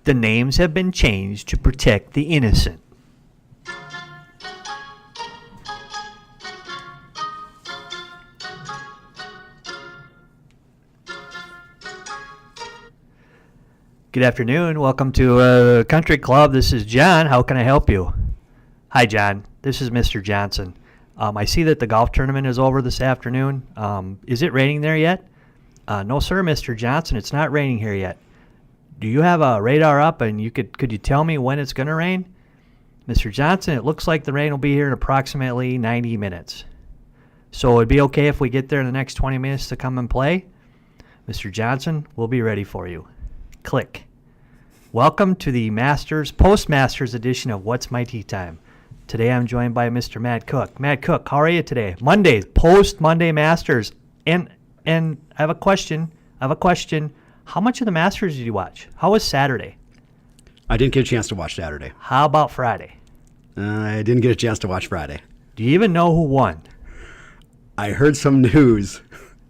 The names have been changed to protect the innocent. Good afternoon. Welcome to Country Club. This is John. How can I help you? Hi, John. This is Mr. Johnson. I see that the golf tournament is over this afternoon. Is it raining there yet? No, sir, Mr. Johnson. It's not raining here yet. Do you have a radar up, and could you tell me when it's going to rain? Mr. Johnson, it looks like the rain will be here in approximately 90 minutes. So it'd be okay if we get there in the next 20 minutes to come and play? Mr. Johnson, we'll be ready for you. Click. Welcome to the Post-Masters edition of What's My Tea Time. Today I'm joined by Mr. Matt Cook. Matt Cook, how are you today? Mondays, post-Monday Masters. And I have a question. How much of the Masters did you watch? How was Saturday? I didn't get a chance to watch Saturday. How about Friday? I didn't get a chance to watch Friday. Do you even know who won? I heard some news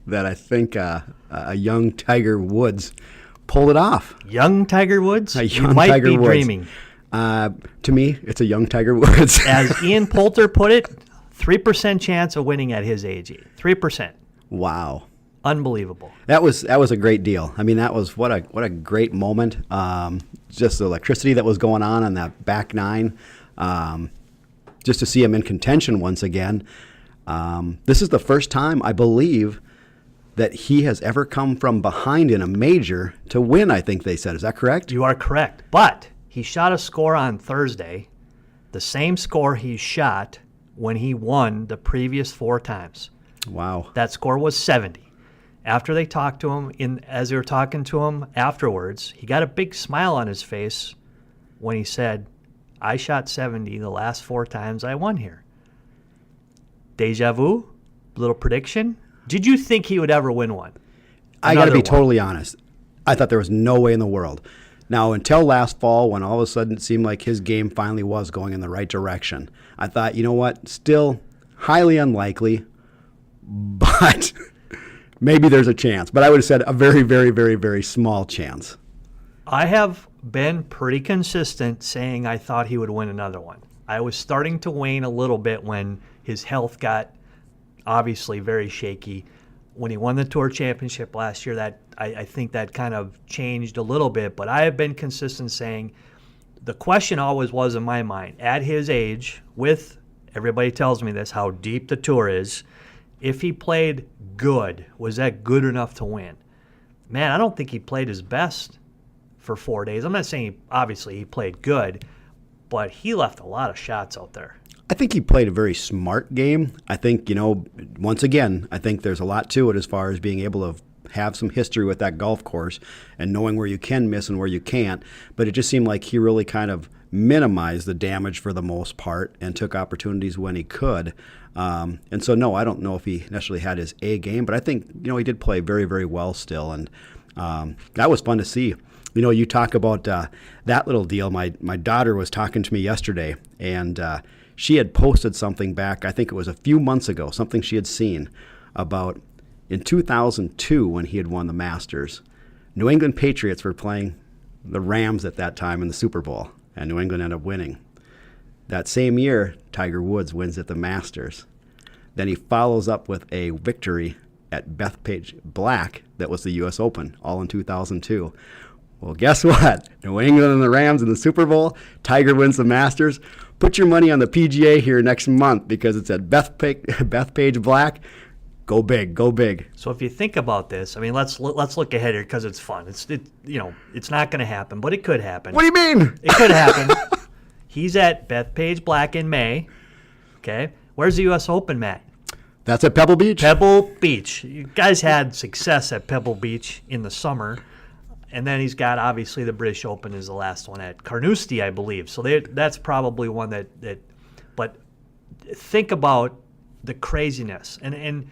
that I think a young Tiger Woods pulled it off. Young Tiger Woods? You might be dreaming. To me, it's a young Tiger Woods. As Ian Poulter put it, 3% chance of winning at his age. 3%. Wow. Unbelievable. That was a great deal. I mean, that was what a great moment. Just the electricity that was going on that back nine. Just to see him in contention once again. This is the first time, I believe, that he has ever come from behind in a major to win, I think they said. Is that correct? You are correct. But he shot a score on Thursday, the same score he shot when he won the previous 4 times. Wow. That score was 70. After they talked to him, as they were talking to him afterwards, he got a big smile on his face when he said, I shot 70 the last 4 times I won here. Deja vu? Little prediction? Did you think he would ever win one? I got to be totally honest. I thought there was no way in the world. Now, until last fall, when all of a sudden it seemed like his game finally was going in the right direction, I thought, you know what, still highly unlikely, but maybe there's a chance. But I would have said a very, very, very, very small chance. I have been pretty consistent saying I thought he would win another one. I was starting to wane a little bit when his health got obviously very shaky. When he won the Tour Championship last year, that I think that kind of changed a little bit. But I have been consistent saying the question always was in my mind, at his age, with, everybody tells me this, how deep the Tour is, if he played good, was that good enough to win? Man, I don't think he played his best for 4 days. I'm not saying obviously he played good, but he left a lot of shots out there. I think he played a very smart game. I think, once again, I think there's a lot to it as far as being able to have some history with that golf course and knowing where you can miss and where you can't. But it just seemed like he really kind of minimized the damage for the most part and took opportunities when he could. And so, no, I don't know if he necessarily had his A game, but I think, he did play very, very well still. And that was fun to see. You talk about that little deal. My daughter was talking to me yesterday, and she had posted something back, I think it was a few months ago, something she had seen about in 2002 when he had won the Masters. New England Patriots were playing the Rams at that time in the Super Bowl, and New England ended up winning. That same year, Tiger Woods wins at the Masters. Then he follows up with a victory at Bethpage Black that was the U.S. Open, all in 2002. Well, guess what? New England and the Rams in the Super Bowl. Tiger wins the Masters. Put your money on the PGA here next month because it's at Bethpage Black. Go big, go big. So if you think about this, I mean, let's look ahead here because it's fun. It's not going to happen, but it could happen. What do you mean? It could happen. He's at Bethpage Black in May. Okay, where's the U.S. Open, Matt? That's at Pebble Beach. Pebble Beach. You guys had success at Pebble Beach in the summer. And then he's got, obviously, the British Open is the last one at Carnoustie, I believe. So that's probably one that but think about the craziness. And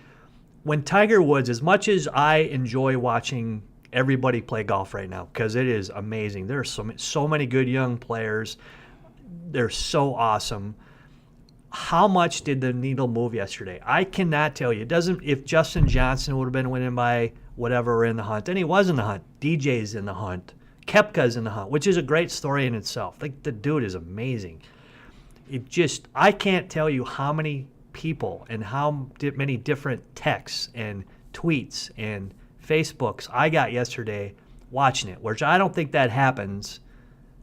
when Tiger Woods, as much as I enjoy watching everybody play golf right now, because it is amazing. There are so many good young players. They're so awesome. How much did the needle move yesterday? I cannot tell you. It doesn't. If Justin Johnson would have been winning by whatever in the hunt, and he was in the hunt. DJ's in the hunt. Koepka's in the hunt, which is a great story in itself. Like, the dude is amazing. I can't tell you how many people and how many different texts and tweets and Facebooks I got yesterday watching it, which I don't think that happens,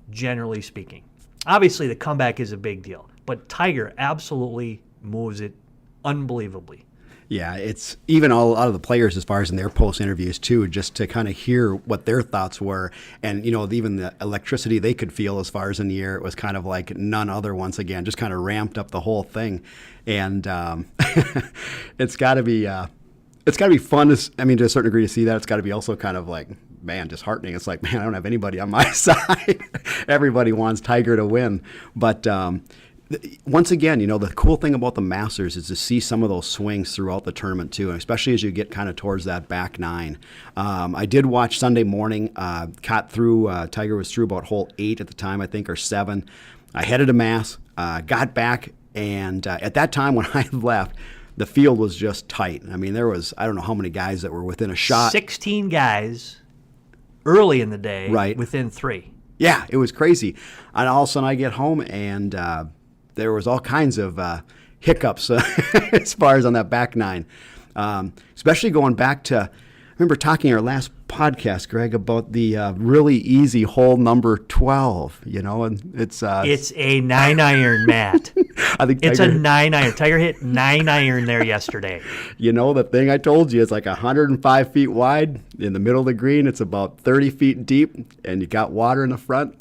generally speaking. Obviously, the comeback is a big deal, but Tiger absolutely moves it unbelievably. Yeah, it's even a lot of the players as far as in their post interviews too, just to kind of hear what their thoughts were, and even the electricity they could feel as far as in the air, it was kind of like none other. Once again, just kind of ramped up the whole thing, and it's got to be fun. To a certain degree to see that. It's got to be also kind of like, man, disheartening. It's like, man, I don't have anybody on my side. Everybody wants Tiger to win, but. Once again, the cool thing about the Masters is to see some of those swings throughout the tournament too, and especially as you get kind of towards that back nine. I did watch Sunday morning. Tiger was through about hole 8 at the time, I think, or 7. I headed to Mass, got back, and at that time when I left, the field was just tight. I mean, there was, I don't know how many guys that were within a shot. 16 guys early in the day, right, within 3. Yeah, it was crazy. And all of a sudden I get home and there was all kinds of hiccups as far as on that back nine, especially going back to, I remember talking in our last podcast, Greg, about the really easy hole number 12, and it's a 9-iron, Matt. I think it's a 9-iron. Tiger hit 9-iron there yesterday. The thing I told you is like 105 feet wide in the middle of the green. It's about 30 feet deep, and you got water in the front.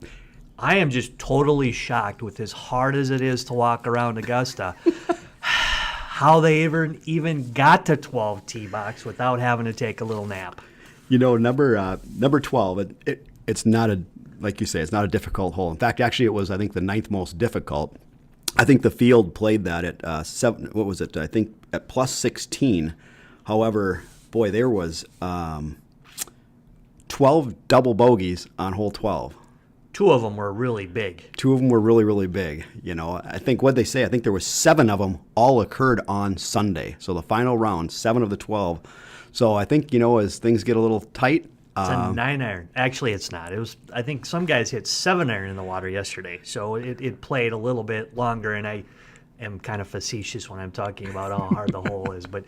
I am just totally shocked with as hard as it is to walk around Augusta, how they even got to 12 tee box without having to take a little nap. Number 12, it's not like you say, it's not a difficult hole. In fact, actually, it was, I think, the 9th most difficult. I think the field played that at I think at plus 16. However, boy, there was 12 double bogeys on hole 12. 2 of them were really big. 2 of them were really, really big. I think what they say, I think there was 7 of them all occurred on Sunday. So the final round, 7 of the 12. So I think, as things get a little tight. It's a 9-iron. Actually, it's not. It was. I think some guys hit 7-iron in the water yesterday. So it played a little bit longer, and I am kind of facetious when I'm talking about how hard the hole is. But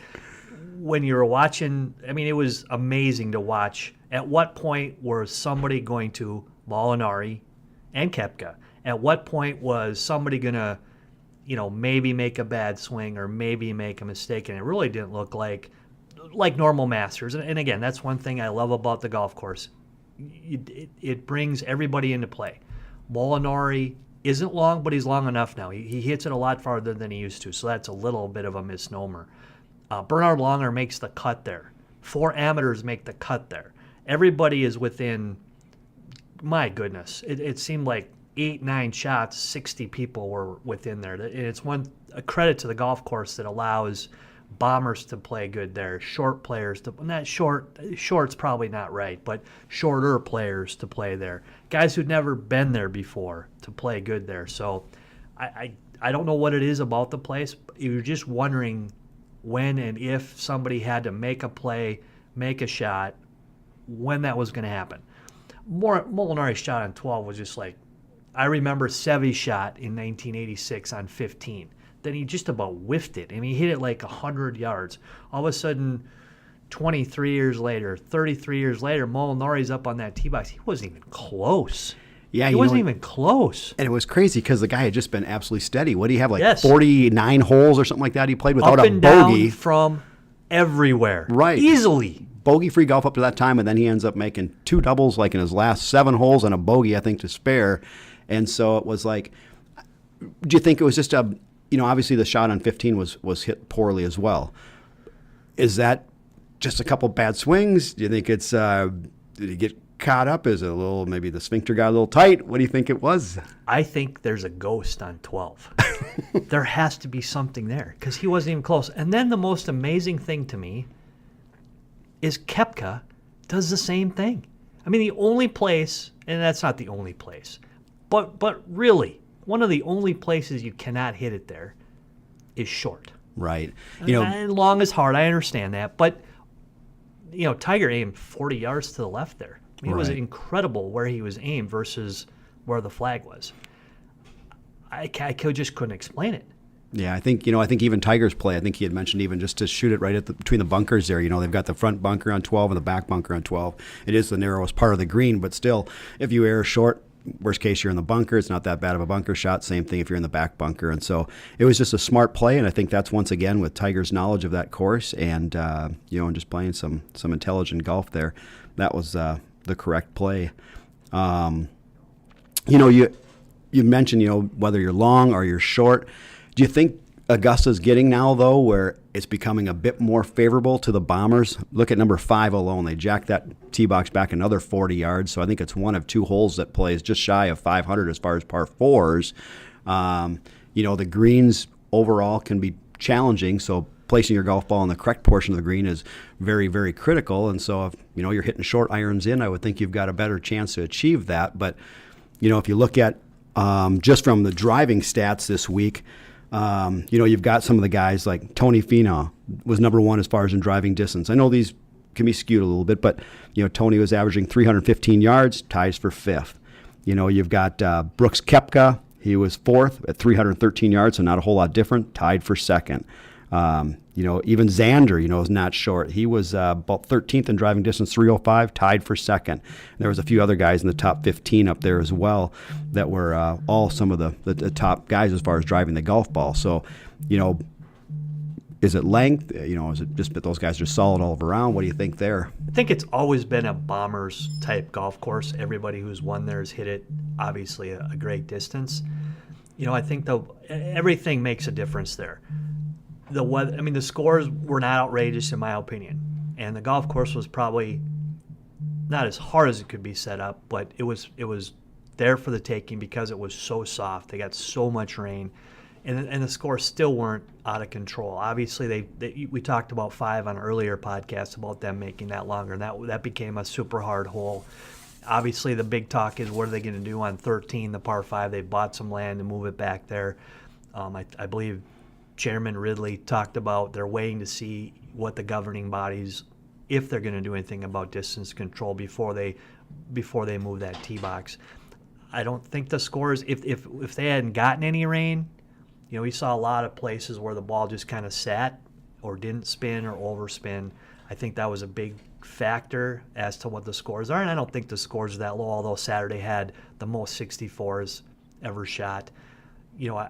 when you were watching, it was amazing to watch. At what point was somebody going to Molinari and Koepka? At what point was somebody going to, maybe make a bad swing or maybe make a mistake? And it really didn't look like normal Masters. And again, that's one thing I love about the golf course. It brings everybody into play. Molinari isn't long, but he's long enough now. He hits it a lot farther than he used to, so that's a little bit of a misnomer. Bernard Longer makes the cut there. 4 amateurs make the cut there. Everybody is within, my goodness, it seemed like 8-9 shots, 60 people were within there. It's a credit to the golf course that allows bombers to play good there, short players short's probably not right, but shorter players to play there, guys who'd never been there before to play good there. So I don't know what it is about the place. You're just wondering when and if somebody had to make a play, make a shot, when that was going to happen. Molinari's shot on 12 was just like, I remember Seve's shot in 1986 on 15. Then he just about whiffed it. He hit it like 100 yards. All of a sudden, 23 years later, 33 years later, Molinari's up on that tee box. He wasn't even close. Yeah, he wasn't even close. And it was crazy because the guy had just been absolutely steady. What do you have, Yes. 49 holes or something like that? He played without up a and bogey. down from everywhere. Right. Easily. Bogey-free golf up to that time, and then he ends up making 2 doubles like in his last 7 holes and a bogey, I think, to spare. And so it was like, do you think it was just obviously the shot on 15 was hit poorly as well. Is that just a couple bad swings? Do you think it's, did he get caught up? Is it a little, maybe the sphincter got a little tight? What do you think it was? I think there's a ghost on 12. There has to be something there because he wasn't even close. And then the most amazing thing to me is Koepka does the same thing. The only place, and that's not the only place, but really, one of the only places you cannot hit it there is short. Right. And long is hard. I understand that. But, Tiger aimed 40 yards to the left there. I mean, it was Right. incredible where he was aimed versus where the flag was. I just couldn't explain it. Yeah, I think even Tiger's play, I think he had mentioned even just to shoot it right at between the bunkers there. They've got the front bunker on 12 and the back bunker on 12. It is the narrowest part of the green, but still, if you err short, worst case you're in the bunker. It's not that bad of a bunker shot. Same thing if you're in the back bunker. And so it was just a smart play, and I think that's once again with Tiger's knowledge of that course and and just playing some intelligent golf there. That was the correct play. You mentioned whether you're long or you're short. Do you think Augusta's getting now, though, where it's becoming a bit more favorable to the Bombers? Look at number 5 alone. They jacked that tee box back another 40 yards, so I think it's one of 2 holes that plays just shy of 500 as far as par 4s. The greens overall can be challenging, so placing your golf ball in the correct portion of the green is very, very critical. And so if you're hitting short irons in, I would think you've got a better chance to achieve that. But if you look at just from the driving stats this week, you've got some of the guys like Tony Finau was number 1 as far as in driving distance. I know these can be skewed a little bit, but Tony was averaging 315 yards, ties for 5th. You've got Brooks Koepka. He was 4th at 313 yards, so not a whole lot different, tied for 2nd. Even Xander, is not short. He was about 13th in driving distance, 305, tied for 2nd. And there was a few other guys in the top 15 up there as well that were all some of the top guys as far as driving the golf ball. So, is it length? Is it just that those guys are solid all around? What do you think there? I think it's always been a Bombers type golf course. Everybody who's won there has hit it, obviously, a great distance. I think everything makes a difference there. The weather, the scores were not outrageous in my opinion, and the golf course was probably not as hard as it could be set up, but it was there for the taking because it was so soft. They got so much rain, and the scores still weren't out of control. Obviously, we talked about 5 on earlier podcasts about them making that longer, and that became a super hard hole. Obviously, the big talk is what are they going to do on 13, the par 5? They bought some land to move it back there. I believe Chairman Ridley talked about they're waiting to see what the governing bodies, if they're going to do anything about distance control before they move that tee box. I don't think the scores, if they hadn't gotten any rain, we saw a lot of places where the ball just kind of sat or didn't spin or overspin. I think that was a big factor as to what the scores are, and I don't think the scores are that low, although Saturday had the most 64s ever shot.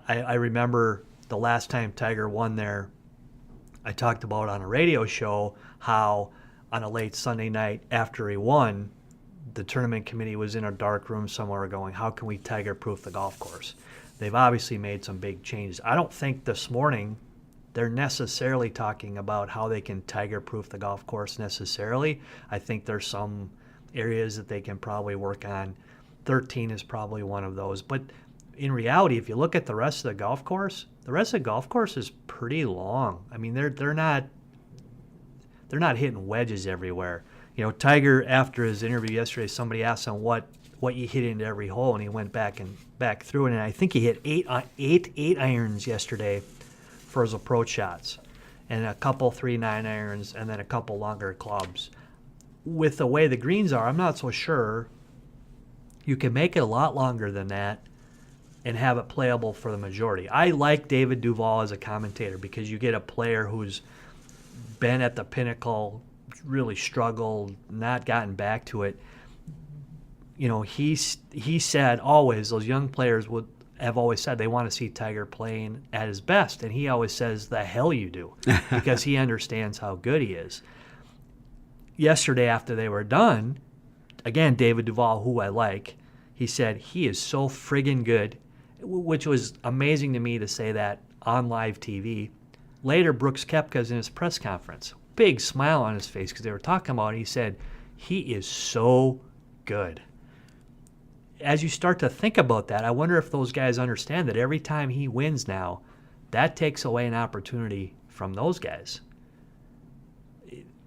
I remember the last time Tiger won there, I talked about on a radio show how on a late Sunday night after he won, the tournament committee was in a dark room somewhere going, how can we Tiger-proof the golf course? They've obviously made some big changes. I don't think this morning they're necessarily talking about how they can Tiger-proof the golf course necessarily. I think there's some areas that they can probably work on. 13 is probably one of those. But in reality, if you look at the rest of the golf course is pretty long. They're not hitting wedges everywhere. Tiger, after his interview yesterday, somebody asked him what you hit into every hole, and he went back through it, and I think he hit eight irons yesterday for his approach shots, and a couple 3 9-irons, and then a couple longer clubs. With the way the greens are, I'm not so sure you can make it a lot longer than that and have it playable for the majority. I like David Duval as a commentator because you get a player who's been at the pinnacle, really struggled, not gotten back to it. He said always, those young players have always said they want to see Tiger playing at his best, and he always says, the hell you do, because he understands how good he is. Yesterday after they were done, again, David Duval, who I like, he said he is so friggin' good, which was amazing to me to say that on live TV. Later, Brooks Koepka's in his press conference. Big smile on his face because they were talking about it. He said, he is so good. As you start to think about that, I wonder if those guys understand that every time he wins now, that takes away an opportunity from those guys.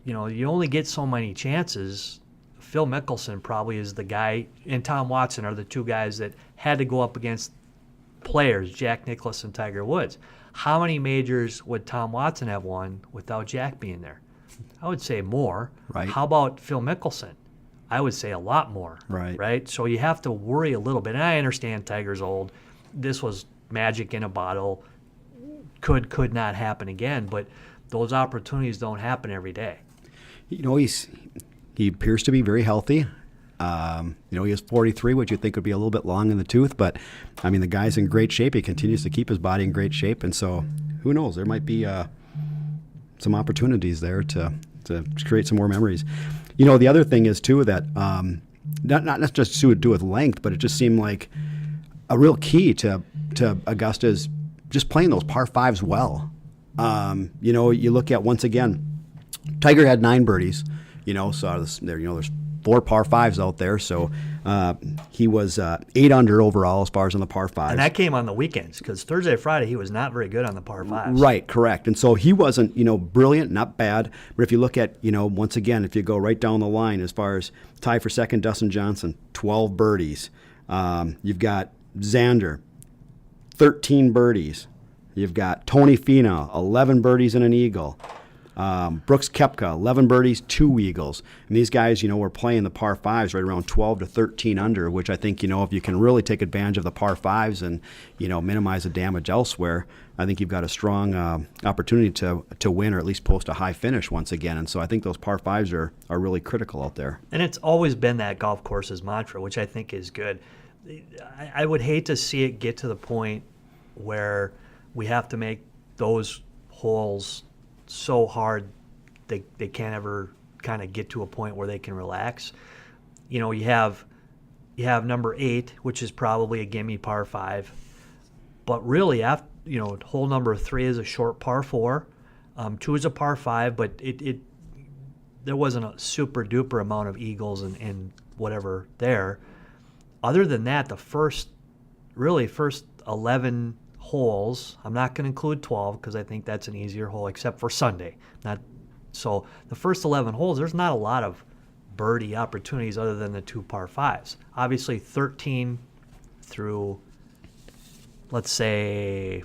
You only get so many chances. Phil Mickelson probably is the guy, and Tom Watson are the 2 guys that had to go up against players, Jack Nicklaus and Tiger Woods. How many majors would Tom Watson have won without Jack being there? I would say more. Right. How about Phil Mickelson? I would say a lot more. Right? So you have to worry a little bit. And I understand Tiger's old. This was magic in a bottle. Could not happen again. But those opportunities don't happen every day. You know, he appears to be very healthy. You know, he is 43, which you think would be a little bit long in the tooth. But, I mean, the guy's in great shape. He continues to keep his body in great shape. And so who knows? There might be some opportunities there to create some more memories. You know, the other thing is, too, that not just to do with length, but it just seemed like a real key to Augusta is just playing those par fives well. You know, you look at, once again, Tiger had 9 birdies, you know, so there's 4 par fives out there. So he was 8 under overall as far as on the par fives. And that came on the weekends because Thursday, Friday, he was not very good on the par fives. Right, correct. And so he wasn't, you know, brilliant, not bad. But if you look at, you know, once again, if you go right down the line as far as tie for second, Dustin Johnson, 12 birdies. You've got Xander, 13 birdies. You've got Tony Finau, 11 birdies and an eagle. Brooks Koepka, 11 birdies, 2 eagles. And these guys, you know, were playing the par fives right around 12 to 13 under, which I think, you know, if you can really take advantage of the par fives and, you know, minimize the damage elsewhere, I think you've got a strong opportunity to win or at least post a high finish once again. And so I think those par fives are really critical out there. And it's always been that golf course's mantra, which I think is good. I would hate to see it get to the point where we have to make those holes so hard they can't ever kind of get to a point where they can relax. You know, you have number 8, which is probably a gimme par 5, but really after, you know, hole number 3 is a short par 4, 2 is a par 5, but it there wasn't a super duper amount of eagles and whatever there. Other than that, the first 11 holes, I'm not going to include 12 because I think that's an easier hole, except for Sunday. So the first 11 holes, there's not a lot of birdie opportunities other than the 2 par 5s. Obviously, 13 through, let's say,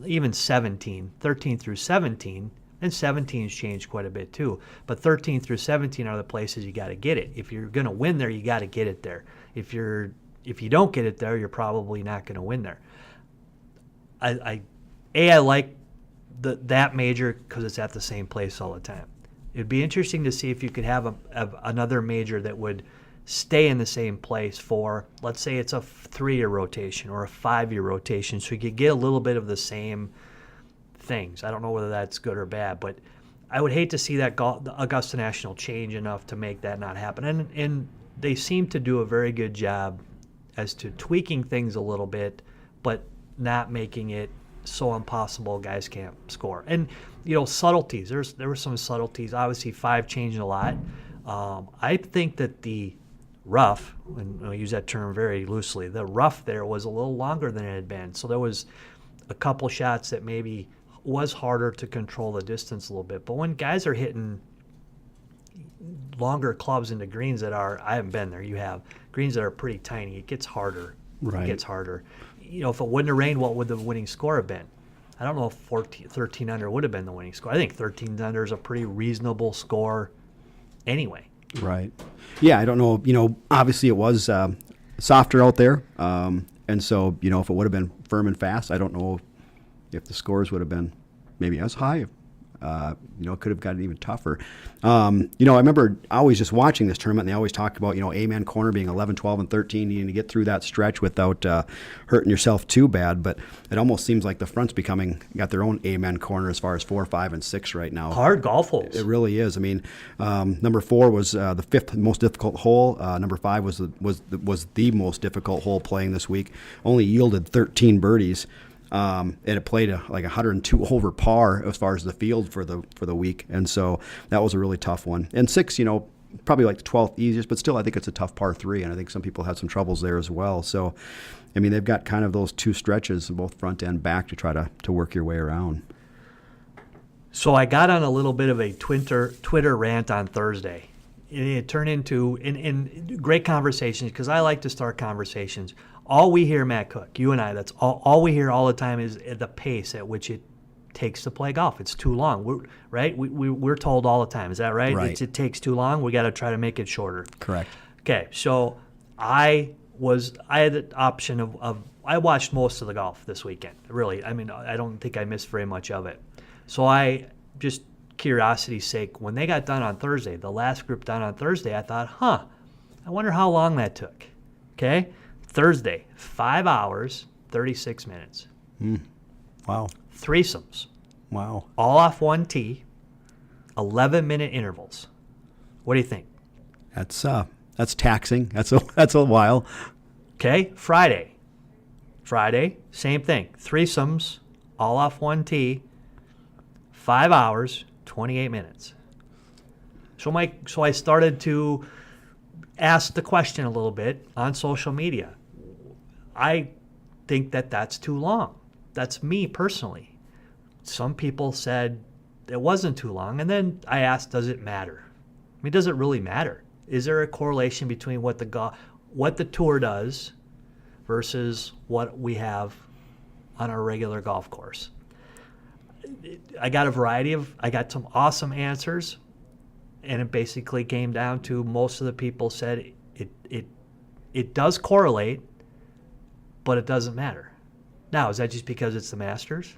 even 17. 13 through 17, and 17's changed quite a bit too. But 13 through 17 are the places you got to get it. If you're going to win there, you got to get it there. If you don't get it there, you're probably not going to win there. I like that major because it's at the same place all the time. It'd be interesting to see if you could have another major that would stay in the same place for, let's say it's a 3-year rotation or a 5-year rotation, so you could get a little bit of the same things. I don't know whether that's good or bad, but I would hate to see that the Augusta National change enough to make that not happen. And they seem to do a very good job as to tweaking things a little bit, but not making it so impossible guys can't score. And, you know, subtleties. There were some subtleties. Obviously, 5 changed a lot. I think that the rough, and I use that term very loosely, the rough there was a little longer than it had been. So there was a couple shots that maybe was harder to control the distance a little bit. But when guys are hitting longer clubs into greens that are, I haven't been there, you have, greens that are pretty tiny, it gets harder. Right. It gets harder. You know, if it wouldn't have rained, what would the winning score have been? I don't know if 13 under would have been the winning score. I think 13 under is a pretty reasonable score anyway. Right. Yeah, I don't know. You know, obviously it was softer out there. And so, you know, if it would have been firm and fast, I don't know if the scores would have been maybe as high. You know, it could have gotten even tougher. You know, I remember always just watching this tournament, and they always talked about, you know, A-man corner being 11, 12, and 13, needing to get through that stretch without hurting yourself too bad. But it almost seems like the front's got their own A-man corner as far as 4, 5, and 6 right now. Hard golf holes. It really is. I mean, number 4 was the 5th most difficult hole. Number 5 was the most difficult hole playing this week. Only yielded 13 birdies. And it played like 102 over par as far as the field for the week, and so that was a really tough one. And 6, you know, probably like the 12th easiest, but still I think it's a tough par 3, and I think some people had some troubles there as well. So, I mean, they've got kind of those 2 stretches, both front and back, to try to work your way around. So I got on a little bit of a Twitter rant on Thursday. It turned into in great conversations, because I like to start conversations. All we hear, Matt Cook, you and I, that's all we hear all the time is the pace at which it takes to play golf. It's too long, we're told all the time. Is that right? Right. It takes too long. We got to try to make it shorter. Correct. Okay, so I had the option of I watched most of the golf this weekend. Really, I mean, I don't think I missed very much of it. So I just curiosity's sake, when they got done on Thursday, the last group done on Thursday, I thought, I wonder how long that took. Okay, Thursday, 5 hours, 36 minutes. Wow. Threesomes, Wow. all off one tee, 11-minute intervals. What do you think? That's taxing. That's a while. Okay, Friday, same thing. Threesomes, all off one tee, 5 hours, 28 minutes. So I started to ask the question a little bit on social media. I think that's too long. That's me personally. Some people said it wasn't too long, and then I asked, does it matter? I mean, does it really matter? Is there a correlation between what the tour does versus what we have on our regular golf course? I got some awesome answers, and it basically came down to most of the people said it does correlate, but it doesn't matter. Now, is that just because it's the Masters?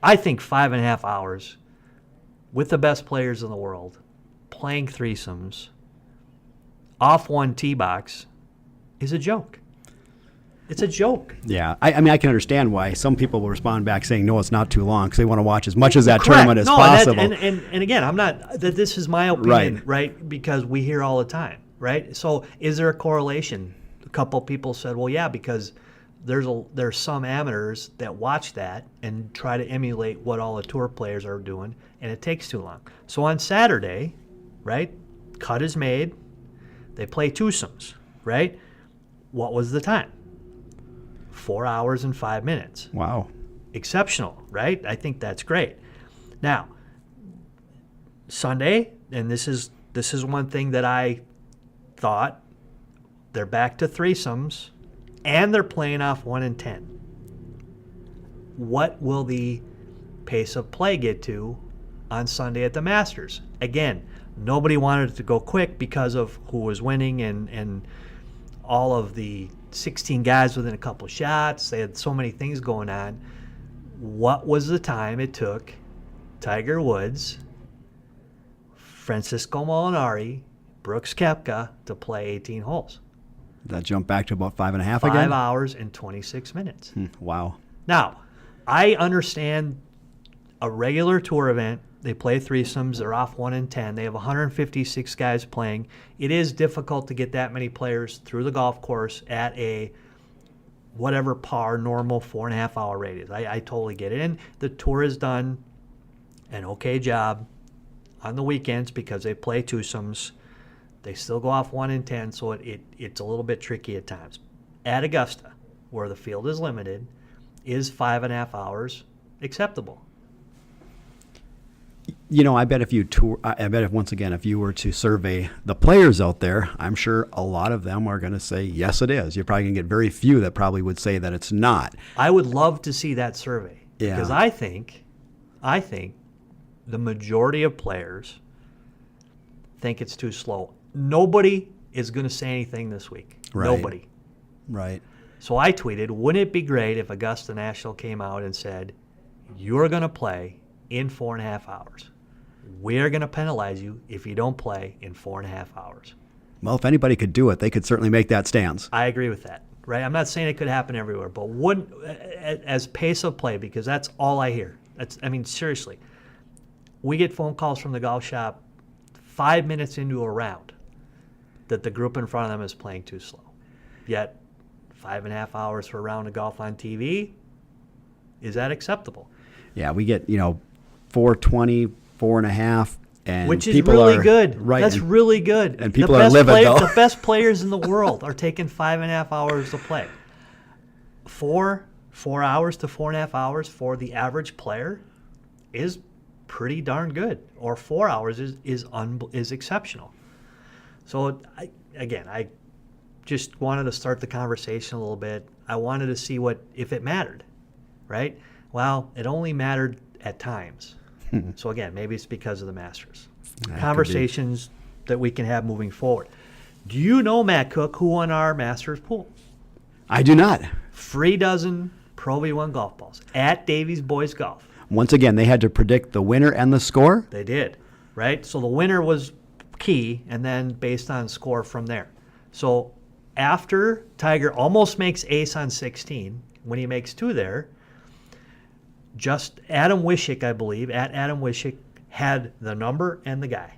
I think 5.5 hours with the best players in the world, playing threesomes, off one tee box, is a joke. It's a joke. Yeah. I mean, I can understand why some people will respond back saying, no, it's not too long, because they want to watch as much of that Correct. tournament as No, possible. And again, I'm not, that this is my opinion, right? Because we hear all the time, right? So is there a correlation? A couple people said, well, yeah, because there's some amateurs that watch that and try to emulate what all the tour players are doing, and it takes too long. So on Saturday, right, cut is made. They play twosomes, right? What was the time? 4 hours and 5 minutes. Wow. Exceptional, right? I think that's great. Now, Sunday, and this is one thing that I thought, they're back to threesomes, and they're playing off 1 and 10. What will the pace of play get to on Sunday at the Masters? Again, nobody wanted it to go quick because of who was winning and all of the 16 guys within a couple shots. They had so many things going on. What was the time it took Tiger Woods, Francisco Molinari, Brooks Koepka to play 18 holes? That jump back to about 5.5 again? 5 hours and 26 minutes. Wow. Now, I understand a regular tour event, they play threesomes, they're off 1 and 10. They have 156 guys playing. It is difficult to get that many players through the golf course at a whatever par, normal 4.5 hour radius. I totally get it. And the tour has done an okay job on the weekends because they play twosomes. They still go off 1 and 10, so it's a little bit tricky at times. At Augusta, where the field is limited, is 5.5 hours acceptable? You know, I bet if you were to survey the players out there, I'm sure a lot of them are going to say, yes, it is. You're probably going to get very few that probably would say that it's not. I would love to see that survey. Yeah. Because I think the majority of players think it's too slow. Nobody is going to say anything this week. Right. Nobody. Right. So I tweeted, wouldn't it be great if Augusta National came out and said, you're going to play in 4.5 hours. We're going to penalize you if you don't play in 4.5 hours. Well, if anybody could do it, they could certainly make that stance. I agree with that, right? I'm not saying it could happen everywhere, but wouldn't, as pace of play, because that's all I hear. Seriously. We get phone calls from the golf shop 5 minutes into a round that the group in front of them is playing too slow. Yet 5.5 hours for a round of golf on TV, is that acceptable? Yeah, we get, 4:20, 4.5, and which is people really are, good. Right, That's really good. And people are livid, though. The best players in the world are taking 5.5 hours to play. 4 hours to 4.5 hours for the average player is pretty darn good. Or 4 hours is exceptional. So I just wanted to start the conversation a little bit. I wanted to see if it mattered, right? Well, it only mattered at times. So again, maybe it's because of the Masters. That Conversations that we can have moving forward. Do you know, Matt Cook, who won our Masters pool? I do not. 3 dozen Pro V1 golf balls at Davies Boys Golf. Once again, they had to predict the winner and the score. They did, right? So the winner was key, and then based on score from there. So after Tiger almost makes ace on 16, when he makes 2 there, just Adam Wishick, I believe, at Adam Wishick, had the number and the guy.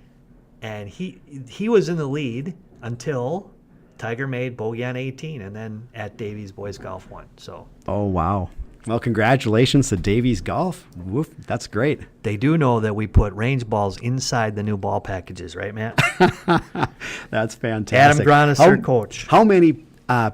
And he was in the lead until Tiger made bogey on 18, and then at Davies Boys Golf won. So Oh, wow. Well, congratulations to Davies Golf. Woof, that's great. they do know that we put range balls inside the new ball packages, right, Matt? That's fantastic. Adam Granis, our coach. How many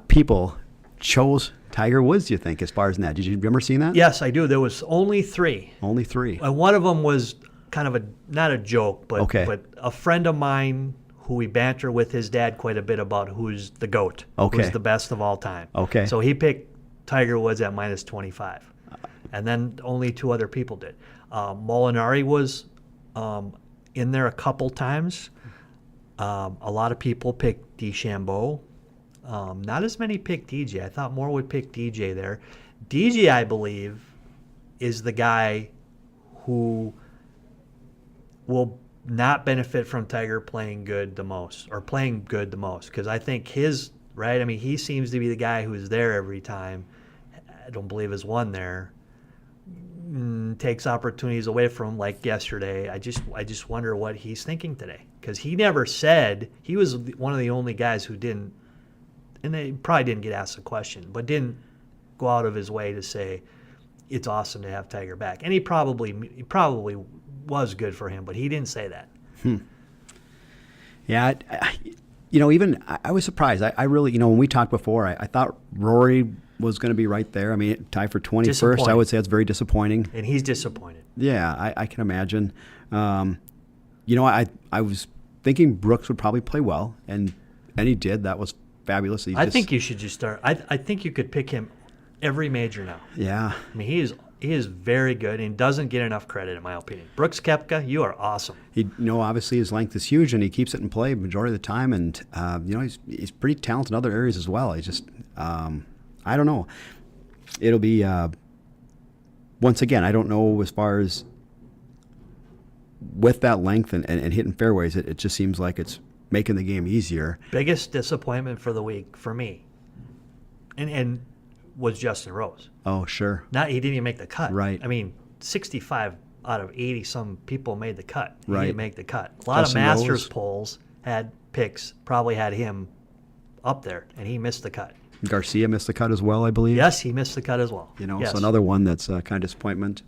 people chose Tiger Woods, do you think, as far as that? Did you remember seeing that? Yes, I do. There was only 3. Only 3. And one of them was kind of not a joke, but Okay. but a friend of mine who we banter with his dad quite a bit about who's the GOAT, Okay. who's the best of all time. Okay. So he picked Tiger Woods at minus 25. And then only 2 other people did. Molinari was in there a couple times. A lot of people picked DeChambeau. Not as many picked DJ. I thought more would pick DJ there. DJ, I believe, is the guy who will not benefit from Tiger playing good the most, or playing good the most, because I think his, right, I mean, he seems to be the guy who's there every time. I don't believe has won there. Takes opportunities away from him, like yesterday. I just wonder what he's thinking today, because he never said, he was one of the only guys who didn't, and they probably didn't get asked the question, but didn't go out of his way to say it's awesome to have Tiger back. And he probably was good for him, but he didn't say that. Yeah, even I was surprised. I really, when we talked before, I thought Rory was going to be right there. I mean, tied for 21st. I Disappointing. would say that's very disappointing. And he's disappointed. Yeah, I can imagine. I was thinking Brooks would probably play well, and he did. That was fabulous. I think you should just start. I think you could pick him every major now. Yeah. I mean, he is very good and doesn't get enough credit, in my opinion. Brooks Koepka, you are awesome. He, obviously his length is huge, and he keeps it in play majority of the time. And he's pretty talented in other areas as well. He just, I don't know. It'll be once again. I don't know as far as with that length and hitting fairways. It just seems like it's making the game easier. Biggest disappointment for the week for me, and was Justin Rose. Oh, sure. He didn't even make the cut. Right. I mean, 65 out of 80 some people made the cut. He Right. didn't make the cut. A lot Justin of Masters Rose. polls had picks, probably had him up there, and he missed the cut. Garcia missed the cut as well, I believe. Yes, he missed the cut as well. Yes. So another one that's kind of disappointment.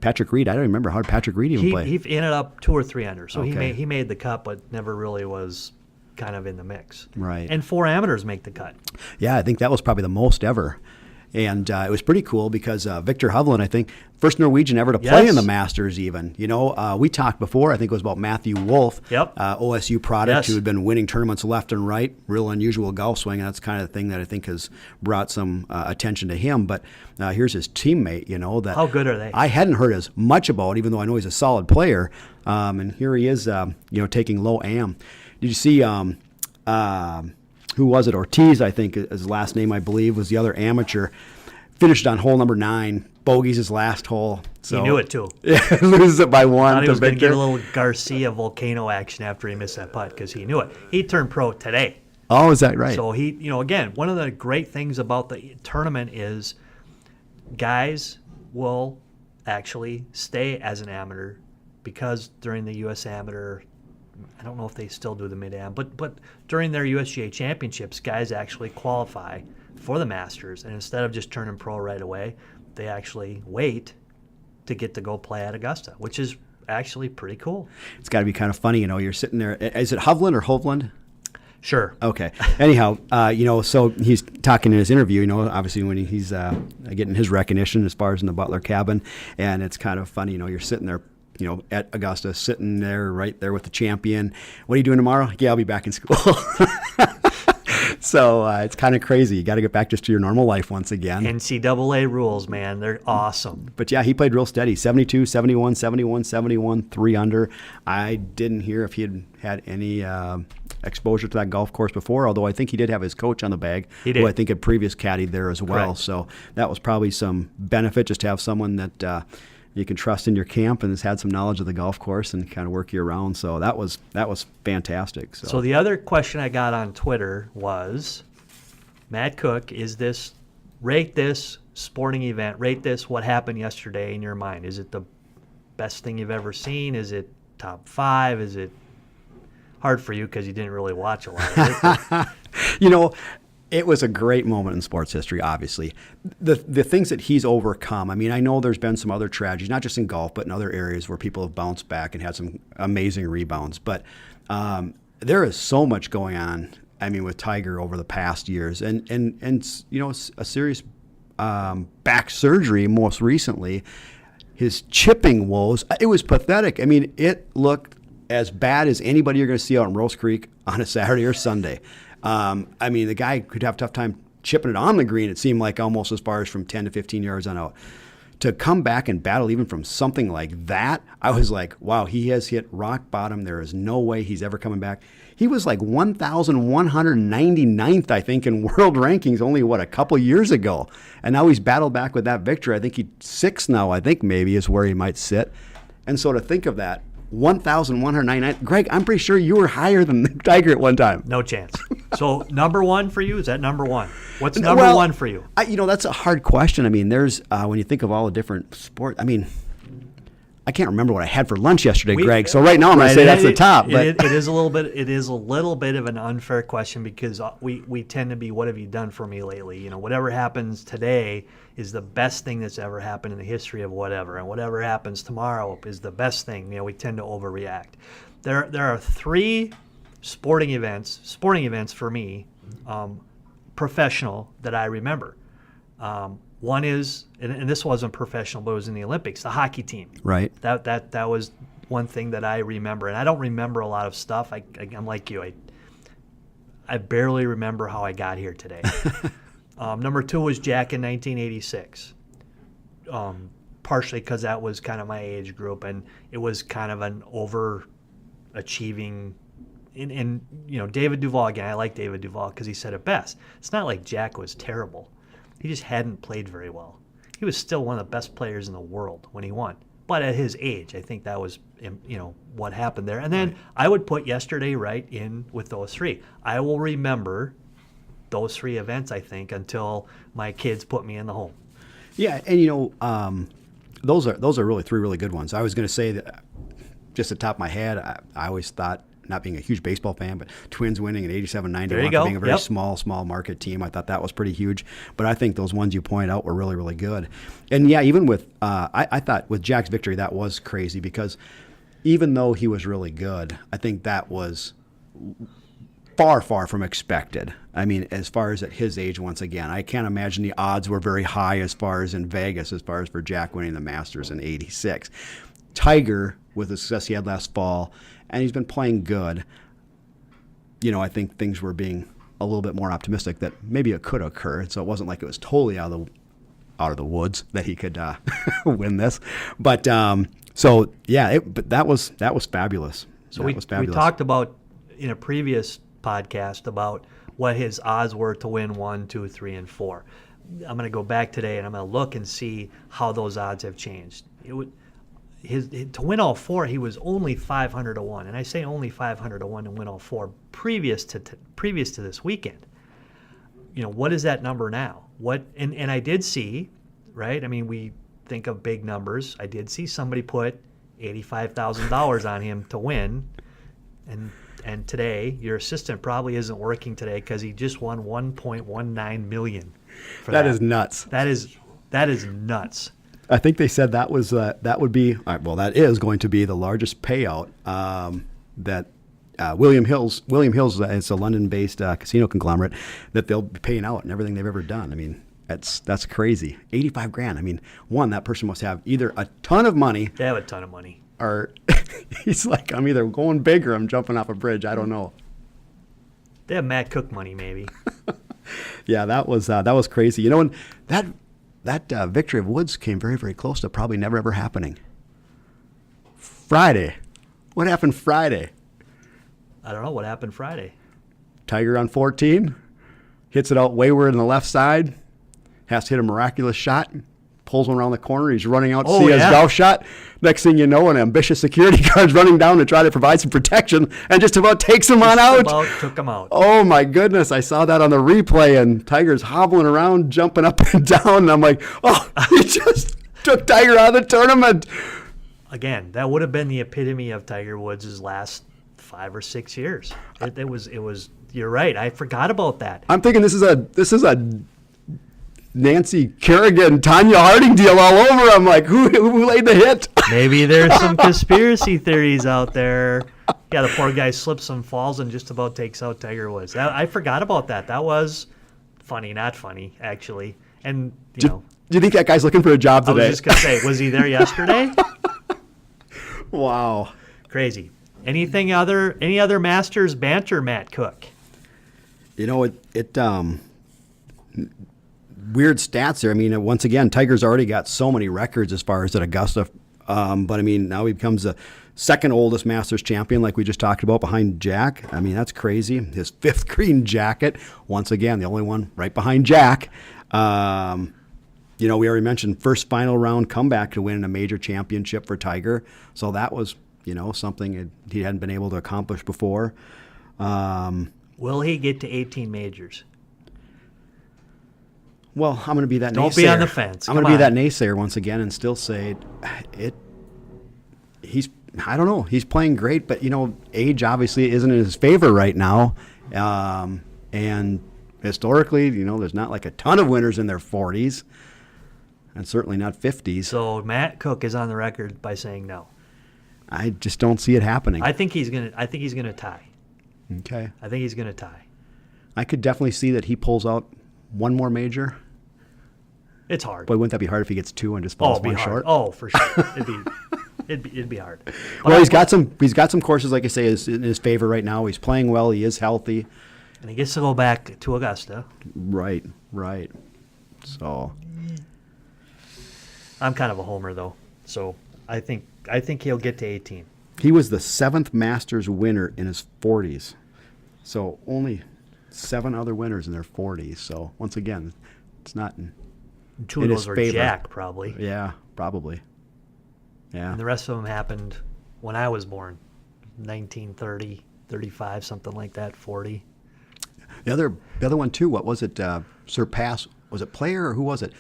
Patrick Reed, I don't remember how did Patrick Reed even play. He ended up 2 or 3 under, so Okay. he made the cut, but never really was kind of in the mix. Right. And 4 amateurs make the cut. Yeah, I think that was probably the most ever. And it was pretty cool because Victor Hovland, I think, first Norwegian ever to play Yes. in the Masters even. We talked before, I think it was about Matthew Wolff, Yep. OSU product, Yes. who had been winning tournaments left and right, real unusual golf swing, and that's kind of the thing that I think has brought some attention to him. But here's his teammate, that How good are they? I hadn't heard as much about, even though I know he's a solid player. And here he is, taking low am. Did you see... who was it? Ortiz, I think, is his last name, I believe, was the other amateur. Finished on hole number 9, bogeys his last hole. So He knew it, too. loses it by 1 Thought he to was going to Victor. get a little Garcia volcano action after he missed that putt, because he knew it. He turned pro today. Oh, is that right? So he, again, one of the great things about the tournament is guys will actually stay as an amateur, because during the U.S. Amateur, I don't know if they still do the mid-am, but during their USGA championships, guys actually qualify for the Masters, and instead of just turning pro right away, they actually wait to get to go play at Augusta, which is actually pretty cool. It's got to be kind of funny, you're sitting there. Is it Hovland or Hovland? Sure. Okay. Anyhow, so he's talking in his interview, obviously when he's getting his recognition as far as in the Butler cabin, and it's kind of funny, you're sitting there, at Augusta, sitting there right there with the champion. What are you doing tomorrow? Yeah, I'll be back in school. So it's kind of crazy. You got to get back just to your normal life once again. NCAA rules, man. They're awesome. But yeah, he played real steady. 72, 71, 71, 71, 3 under. I didn't hear if he had any exposure to that golf course before, although I think he did have his coach on the bag, He did. who I think had previous caddied there as well. Correct. So that was probably some benefit, just to have someone that you can trust in your camp and has had some knowledge of the golf course and kind of work you around. So that was fantastic. So the other question I got on Twitter was, Matt Cook, rate this sporting event, rate this what happened yesterday in your mind. Is it the best thing you've ever seen? Is it top 5? Is it hard for you because you didn't really watch a lot of it? It was a great moment in sports history, obviously. The things that he's overcome, I mean, I know there's been some other tragedies, not just in golf, but in other areas where people have bounced back and had some amazing rebounds. But there is so much going on, I mean, with Tiger over the past years. And a serious back surgery most recently. His chipping woes, it was pathetic. I mean, it looked as bad as anybody you're going to see out in Rose Creek on a Saturday or Sunday. I mean, the guy could have a tough time chipping it on the green, it seemed like, almost as far as from 10 to 15 yards on out. To come back and battle even from something like that, I was like, wow, he has hit rock bottom. There is no way he's ever coming back. He was like 1,199th, I think, in world rankings only, a couple years ago. And now he's battled back with that victory. I think he's 6th now, I think maybe is where he might sit. And so to think of that, 1,199. Greg, I'm pretty sure you were higher than Tiger at one time. No chance. So number one for you, is that number one? What's number one for you? That's a hard question. I mean, there's when you think of all the different sports, I mean, I can't remember what I had for lunch yesterday, Greg. So right now I'm going to say that's the top. But it is a little bit of an unfair question because we tend to be, what have you done for me lately? Whatever happens today is the best thing that's ever happened in the history of whatever, and whatever happens tomorrow is the best thing. We tend to overreact. There are 3 sporting events for me, professional, that I remember. One is, and this wasn't professional, but it was in the Olympics, the hockey team. Right. That was one thing that I remember, and I don't remember a lot of stuff. I'm like you. I barely remember how I got here today. Number 2 was Jack in 1986. Partially because that was kind of my age group, and it was kind of an overachieving. And David Duval, again, I like David Duval because he said it best. It's not like Jack was terrible. He just hadn't played very well. He was still one of the best players in the world when he won. But at his age, I think that was, what happened there. And then right. I would put yesterday right in with those 3. I will remember those 3 events, I think, until my kids put me in the home. Yeah, and those are really 3 really good ones. I was going to say that just at the top of my head, I always thought, not being a huge baseball fan, but Twins winning in 87-91 being a very small market team. I thought that was pretty huge. But I think those ones you point out were really, really good. And yeah, even with, I thought with Jack's victory, that was crazy because even though he was really good, I think that was far, far from expected. I mean, as far as at his age, once again, I can't imagine the odds were very high as far as in Vegas, as far as for Jack winning the Masters in 86. Tiger, with the success he had last fall, and he's been playing good, I think things were being a little bit more optimistic that maybe it could occur. So it wasn't like it was totally out of the woods that he could win this. But but that was fabulous. So we talked about in a previous podcast about what his odds were to win 1, 2, 3, and 4. I'm going to go back today and I'm going to look and see how those odds have changed. To win all 4, he was only 500 to 1, and I say only 500 to 1 to win all 4 previous to this weekend. What is that number now? And I did see, right? I mean, we think of big numbers. I did see somebody put $85,000 on him to win, and today your assistant probably isn't working today because he just won $1.19 million. That is nuts. That is nuts. I think they said that was that is going to be the largest payout that William Hills, it's a London-based casino conglomerate, that they'll be paying out and everything they've ever done. I mean, that's crazy. $85,000. I mean, that person must have either a ton of money. They have a ton of money. Or he's like, I'm either going big or I'm jumping off a bridge. I don't know. They have Matt Cook money, maybe. Yeah, that was crazy. You know, and that victory of Woods came very, very close to probably never ever happening. Friday. What happened Friday? I don't know what happened Friday. Tiger on 14, hits it out wayward on the left side, has to hit a miraculous shot, pulls one around the corner. He's running out to see his golf shot. Next thing you know, an ambitious security guard's running down to try to provide some protection and just about takes him on out. Took him out. Oh, my goodness. I saw that on the replay, and Tiger's hobbling around, jumping up and down. And I'm like, oh, he just took Tiger out of the tournament. Again, that would have been the epitome of Tiger Woods' last 5 or 6 years. It was. You're right. I forgot about that. I'm thinking this is a Nancy Kerrigan, Tanya Harding deal all over. I'm like, who laid the hit? Maybe there's some conspiracy theories out there. Yeah, the poor guy slips and falls and just about takes out Tiger Woods. I forgot about that. That was funny, not funny, actually. And, Do you think that guy's looking for a job today? I was just going to say, was he there yesterday? Wow. Crazy. Any other Masters banter, Matt Cook? You know, weird stats there. I mean, once again, Tiger's already got so many records as far as at Augusta. But, I mean, now he becomes the second oldest Masters champion, like we just talked about, behind Jack. I mean, that's crazy. His 5th green jacket, once again, the only one right behind Jack. We already mentioned first final round comeback to win a major championship for Tiger. So that was, something he hadn't been able to accomplish before. Will he get to 18 majors? Well, I'm going to be that naysayer. Don't be on the fence. I'm going to be that naysayer once again and still say I don't know. He's playing great, but, age obviously isn't in his favor right now. And historically, there's not like a ton of winners in their 40s and certainly not 50s. So Matt Cook is on the record by saying no. I just don't see it happening. I think he's gonna tie. Okay. I think he's gonna tie. I could definitely see that he pulls out one more major. It's hard. Boy, wouldn't that be hard if he gets 2 and just falls one short? Oh, for sure. It'd be hard. But well, he's got some courses, like I say, is in his favor right now. He's playing well. He is healthy. And he gets to go back to Augusta. Right. So I'm kind of a homer though. So I think he'll get to 18. He was the 7th Masters winner in his 40s. So only 7 other winners in their 40s. So once again, it's not in 2 of those were favor. Jack, probably. Yeah, probably. Yeah. And the rest of them happened when I was born, 1930, 35, something like that, 40. The other one too. What was it? Surpass. Was it Player or who was it?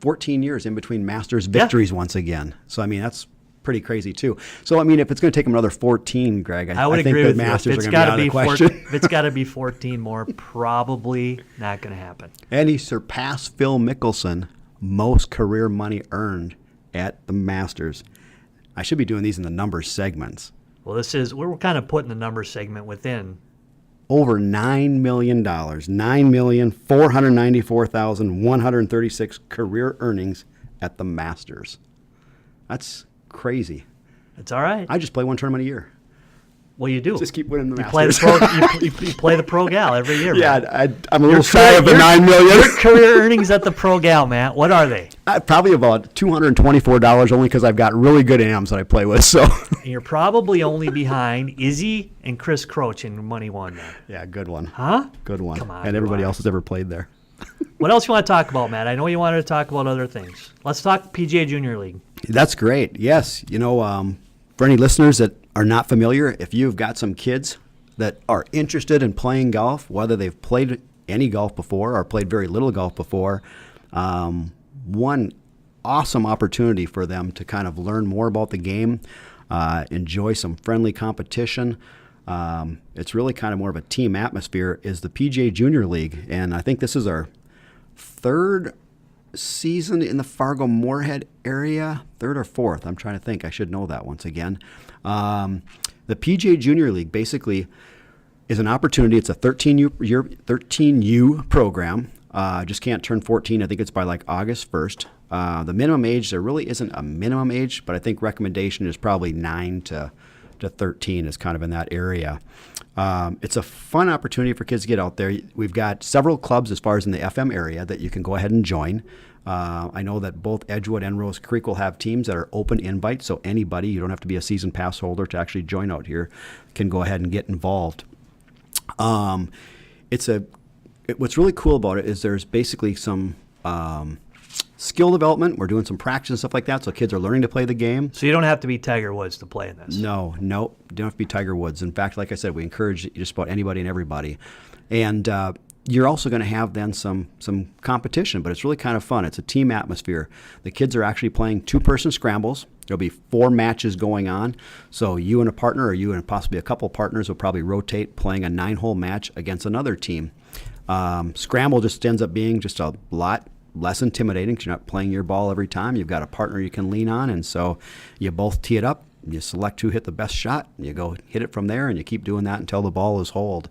14 years in between Masters victories once again. So I mean that's pretty crazy too. So I mean if it's going to take him another 14, Greg, I would think agree the with Masters you. are going to be out of the question. If it's got to be 14 more, probably not going to happen. And he surpassed Phil Mickelson, most career money earned at the Masters. I should be doing these in the numbers segments. Well, we're kind of putting the numbers segment within. Over $9 million, $9,494,136 career earnings at the Masters. That's crazy. It's all right. I just play one tournament a year. Well, you do. Just keep winning the Masters. You play the Pro Gal every year, yeah, Matt. I'm a little shy of the $9 million. Your career earnings at the Pro Gal, Matt, what are they? Probably about $224 only because I've got really good AMs that I play with. So and you're probably only behind Izzy and Chris Croach in Money One, man. Yeah, good one. Huh? Good one. Come on. And everybody else has ever played there. What else you want to talk about, Matt? I know you wanted to talk about other things. Let's talk Pga Junior League. That's great. Yes. For any listeners that are not familiar, if you've got some kids that are interested in playing golf, whether they've played any golf before or played very little golf before, one awesome opportunity for them to kind of learn more about the game, enjoy some friendly competition. It's really kind of more of a team atmosphere is the Pga Junior League. And I think this is our 3rd season in the Fargo Moorhead area, 3rd or 4th. I'm trying to think. I should know that once again. The Pga Junior League basically is an opportunity. It's a 13U program. Just can't turn 14. I think it's by like August 1st. The minimum age, there really isn't a minimum age, but I think recommendation is probably 9 to to 13 is kind of in that area. It's a fun opportunity for kids to get out there. We've got several clubs as far as in the FM area that you can go ahead and join. I know that both Edgewood and Rose Creek will have teams that are open invite, so anybody, you don't have to be a season pass holder to actually join out here, can go ahead and get involved. What's really cool about it is there's basically some skill development. We're doing some practice and stuff like that, so kids are learning to play the game. So you don't have to be Tiger Woods to play in this? No, you don't have to be Tiger Woods. In fact, like I said, we encourage just about anybody and everybody. And you're also going to have then some competition, but it's really kind of fun. It's a team atmosphere. The kids are actually playing two-person scrambles. There'll be 4 matches going on. So you and a partner, or you and possibly a couple partners, will probably rotate playing a 9-hole match against another team. Scramble just ends up being just a lot less intimidating because you're not playing your ball every time. You've got a partner you can lean on, and so you both tee it up. You select who hit the best shot, and you go hit it from there, and you keep doing that until the ball is holed.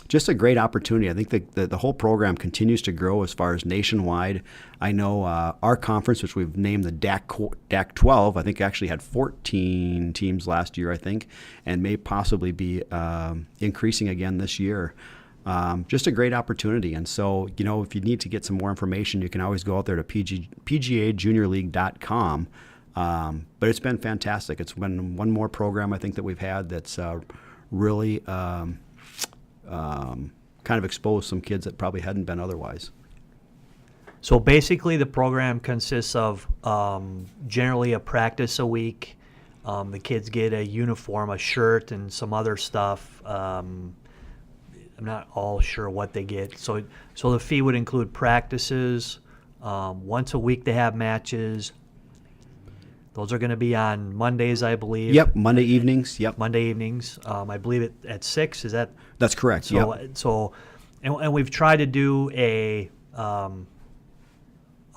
Just a great opportunity. I think the whole program continues to grow as far as nationwide. I know our conference, which we've named the DAC 12, I think actually had 14 teams last year, I think, and may possibly be increasing again this year. Just a great opportunity. And so, if you need to get some more information, you can always go out there to Pga Junior League.com. But it's been fantastic. It's been one more program I think that we've had that's really kind of exposed some kids that probably hadn't been otherwise. So basically the program consists of generally a practice a week. The kids get a uniform, a shirt, and some other stuff. I'm not all sure what they get. So the fee would include practices. Once a week they have matches. Those are going to be on Mondays, I believe. Yep, Monday evenings. Yep, Monday evenings. I believe it at 6. Is that? That's correct. So, yep. And we've tried to do a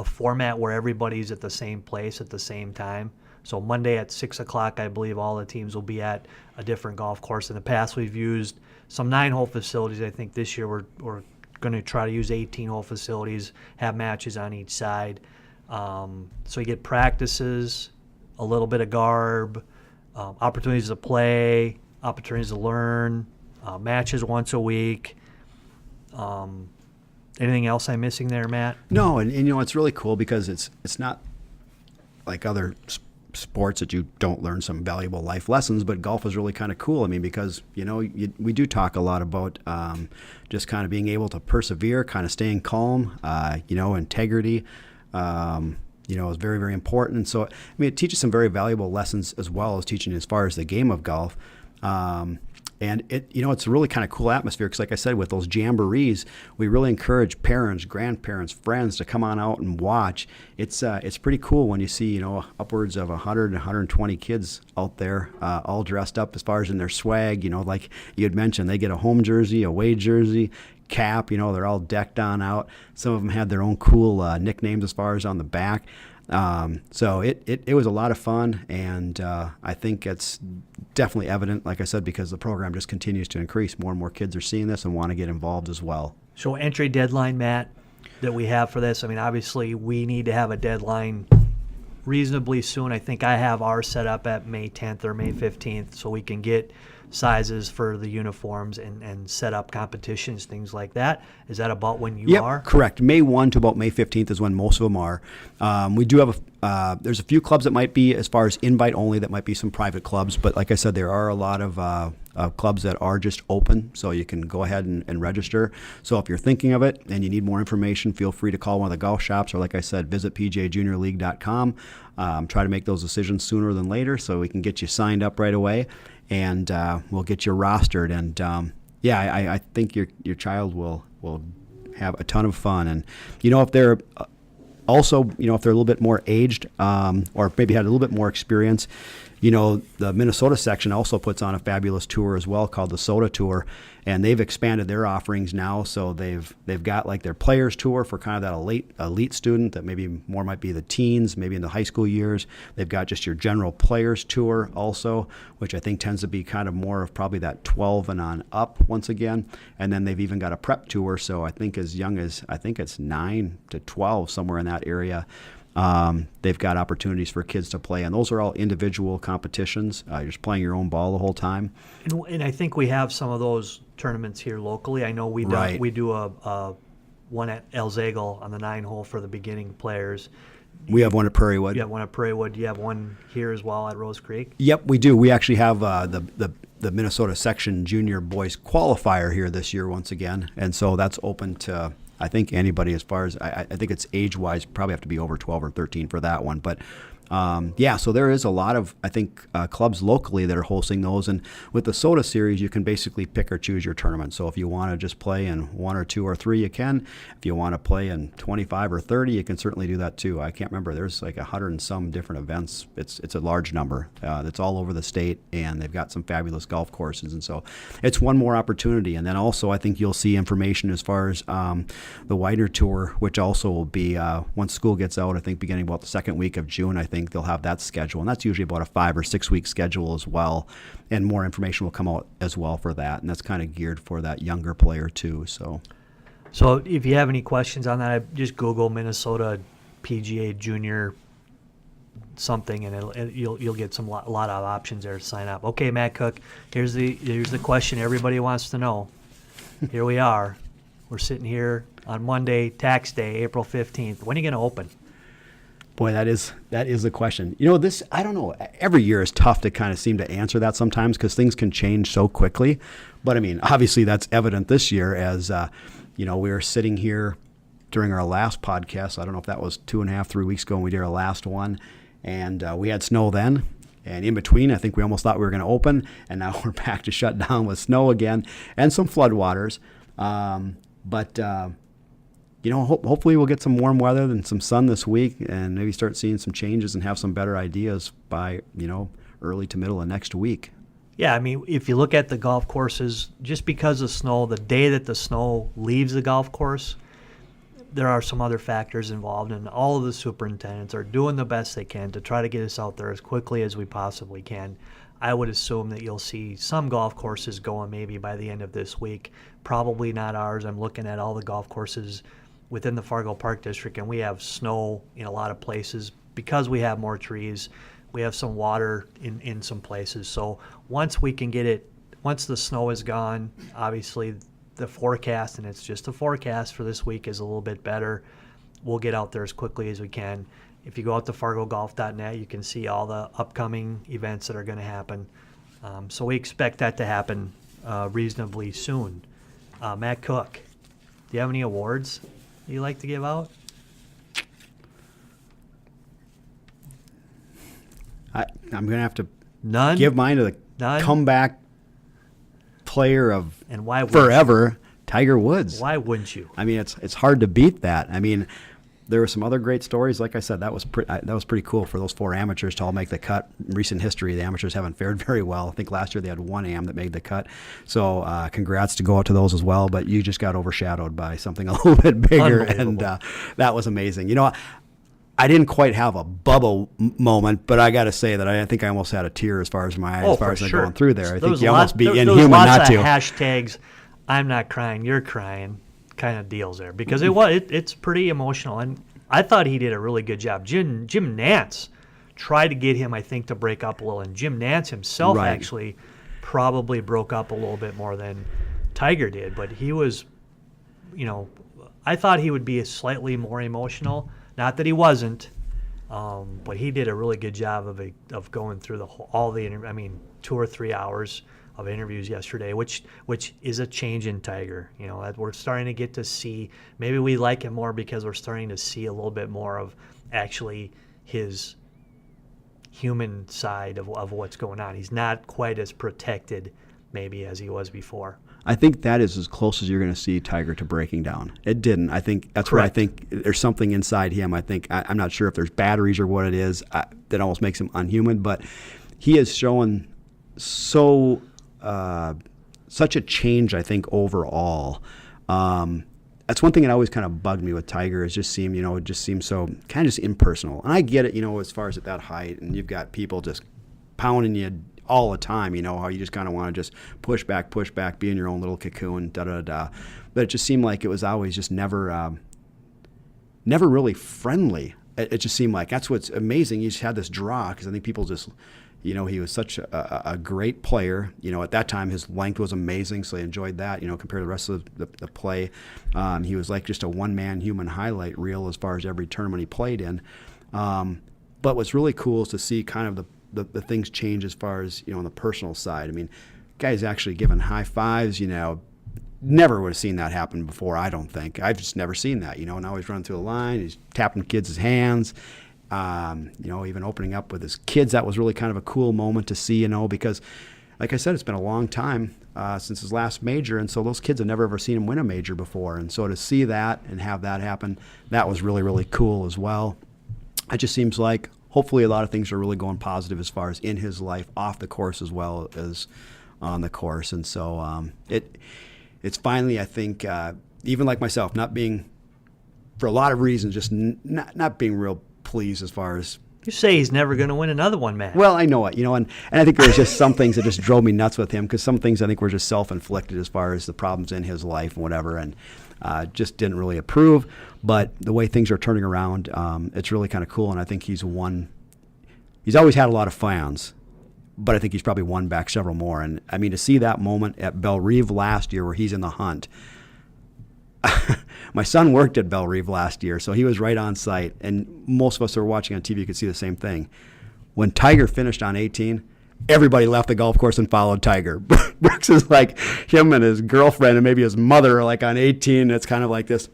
format where everybody's at the same place at the same time. So Monday at 6 o'clock, I believe all the teams will be at a different golf course. In the past, we've used some 9-hole facilities. I think this year we're going to try to use 18-hole facilities, have matches on each side. So you get practices, a little bit of garb, opportunities to play, opportunities to learn, matches once a week. Anything else I'm missing there, Matt? No, and it's really cool because it's not like other sports that you don't learn some valuable life lessons, but golf is really kind of cool. I mean, because we do talk a lot about just kind of being able to persevere, kind of staying calm, integrity. Is very, very important. And so, I mean, it teaches some very valuable lessons as well as teaching as far as the game of golf. And it's a really kind of cool atmosphere because, like I said, with those jamborees, we really encourage parents, grandparents, friends to come on out and watch. It's pretty cool when you see upwards of 100 and 120 kids out there, all dressed up as far as in their swag. Like you had mentioned, they get a home jersey, away jersey, cap. They're all decked on out. Some of them had their own cool nicknames as far as on the back. So it was a lot of fun, and I think it's definitely evident, like I said, because the program just continues to increase. More and more kids are seeing this and want to get involved as well. So entry deadline, Matt, that we have for this, I mean, obviously we need to have a deadline reasonably soon. I think I have ours set up at May 10th or May 15th so we can get sizes for the uniforms and set up competitions, things like that. Is that about when you are? Correct. May 1 to about May 15th is when most of them are. We do have there's a few clubs that might be, as far as invite only, that might be some private clubs. But like I said, there are a lot of clubs that are just open, so you can go ahead and register. So if you're thinking of it and you need more information, feel free to call one of the golf shops, or like I said, visit pgajuniorleague.com. Try to make those decisions sooner than later so we can get you signed up right away. And we'll get you rostered. And I think your child will have a ton of fun. And if they're also, if they're a little bit more aged, or maybe had a little bit more experience, the Minnesota section also puts on a fabulous tour as well called the Soda Tour, and they've expanded their offerings now. So they've got like their players tour for kind of that elite student that maybe more might be the teens, maybe in the high school years. They've got just your general players tour also, which I think tends to be kind of more of probably that 12 and on up once again. And then they've even got a prep tour. So I think as young as, I think it's 9 to 12, somewhere in that area. They've got opportunities for kids to play, and those are all individual competitions. You're just playing your own ball the whole time. And I think we have some of those tournaments here locally. I know we do a one at El Zagle on the 9-hole for the beginning players. We have one at Prairie Wood. You have one at Prairie Wood. Do you have one here as well at Rose Creek? Yep, we do. We actually have the Minnesota Section Junior Boys Qualifier here this year once again, and so that's open to, I think, anybody as far as, I think it's age-wise, probably have to be over 12 or 13 for that one. But, so there is a lot of, I think, clubs locally that are hosting those. And with the Soda Series, you can basically pick or choose your tournament. So if you want to just play in 1 or 2 or 3, you can. If you want to play in 25 or 30, you can certainly do that too. I can't remember. There's like 100 and some different events. It's a large number. That's all over the state, and they've got some fabulous golf courses. And so it's one more opportunity. And then also I think you'll see information as far as the Wider Tour, which also will be, once school gets out, I think beginning about the second week of June, I think they'll have that schedule. And that's usually about a 5 or 6 week schedule as well. And more information will come out as well for that. And that's kind of geared for that younger player too. So if you have any questions on that, just Google Minnesota PGA Junior something, and you'll get a lot of options there to sign up. Okay, Matt Cook, here's the question everybody wants to know. Here we are. We're sitting here on Monday, tax day, April 15th. When are you going to open? Boy, that is the question. This, I don't know, every year is tough to kind of seem to answer that sometimes because things can change so quickly. But, I mean, obviously that's evident this year as, we were sitting here during our last podcast. I don't know if that was 2.5, 3 weeks ago when we did our last one. And we had snow then. And in between, I think we almost thought we were going to open. And now we're back to shut down with snow again and some floodwaters. Hopefully we'll get some warm weather and some sun this week and maybe start seeing some changes and have some better ideas by, early to middle of next week. Yeah, I mean, if you look at the golf courses, just because of snow, the day that the snow leaves the golf course, there are some other factors involved, and all of the superintendents are doing the best they can to try to get us out there as quickly as we possibly can. I would assume that you'll see some golf courses going maybe by the end of this week. Probably not ours. I'm looking at all the golf courses within the Fargo Park District, and we have snow in a lot of places because we have more trees. We have some water in some places. So once the snow is gone, obviously the forecast, and it's just a forecast for this week, is a little bit better. We'll get out there as quickly as we can. If you go out to fargogolf.net, you can see all the upcoming events that are going to happen. So we expect that to happen reasonably soon. Matt Cook, do you have any awards you like to give out? I'm going to have to None? give mine to the comeback player of and why forever, Tiger Woods. Why wouldn't you? I mean, it's hard to beat that. I mean, there were some other great stories. Like I said, that was pretty cool for those 4 amateurs to all make the cut. In recent history, the amateurs haven't fared very well. I think last year they had 1 am that made the cut. So congrats to go out to those as well. But you just got overshadowed by something a little bit bigger, and that was amazing. I didn't quite have a Bubba moment, but I got to say that I think I almost had a tear as far as my eyes, as far as I'm going through there. I think you almost be inhuman not to. There was lots of hashtags, I'm not crying, you're crying, kind of deals there, because it's pretty emotional, and I thought he did a really good job. Jim Nantz tried to get him, I think, to break up a little, and Jim Nantz himself actually probably broke up a little bit more than Tiger did, but he was, I thought he would be slightly more emotional. Not that he wasn't, but he did a really good job of going through all the 2 or 3 hours of interviews yesterday, which is a change in Tiger. That we're starting to get to see. Maybe we like him more because we're starting to see a little bit more of actually his human side of what's going on. He's not quite as protected maybe as he was before. I think that is as close as you're going to see Tiger to breaking down. It didn't. I think that's where I think there's something inside him. I think I'm not sure if there's batteries or what it is that almost makes him unhuman, but he has shown such a change, I think, overall. That's one thing that always kind of bugged me with Tiger, is just it just seems so kind of just impersonal. And I get it, as far as at that height, and you've got people just pounding you all the time, how you just kind of want to just push back, be in your own little cocoon, But it just seemed like it was always just never really friendly. it just seemed like that's what's amazing. He just had this draw because I think people just, he was such a great player. At that time his length was amazing, so they enjoyed that. Compared to the rest of the play, he was like just a one-man human highlight reel as far as every tournament he played in. But what's really cool is to see kind of the things change as far as on the personal side. I mean, guy's actually giving high fives. Never would have seen that happen before, I don't think. I've just never seen that, Now he's running through the line, he's tapping kids' hands, even opening up with his kids. That was really kind of a cool moment to see, because, like I said, it's been a long time since his last major, and so those kids have never ever seen him win a major before. And so to see that and have that happen, that was really, really cool as well. It just seems like hopefully a lot of things are really going positive as far as in his life, off the course as well as on the course. And so it's finally, I think, even like myself, not being, for a lot of reasons, just not being real pleased as far as. You say he's never going to win another one, Matt. Well, I know it, and I think there was just some things that just drove me nuts with him, because some things I think were just self-inflicted as far as the problems in his life and whatever, and just didn't really approve. But the way things are turning around, it's really kind of cool, and I think he's always had a lot of fans, but I think he's probably won back several more. And I mean, to see that moment at Bellerive last year where he's in the hunt. My son worked at Bellerive last year, so he was right on site. And most of us who were watching on TV could see the same thing. When Tiger finished on 18, everybody left the golf course and followed Tiger. Brooks is like him and his girlfriend and maybe his mother are like on 18. It's kind of like this,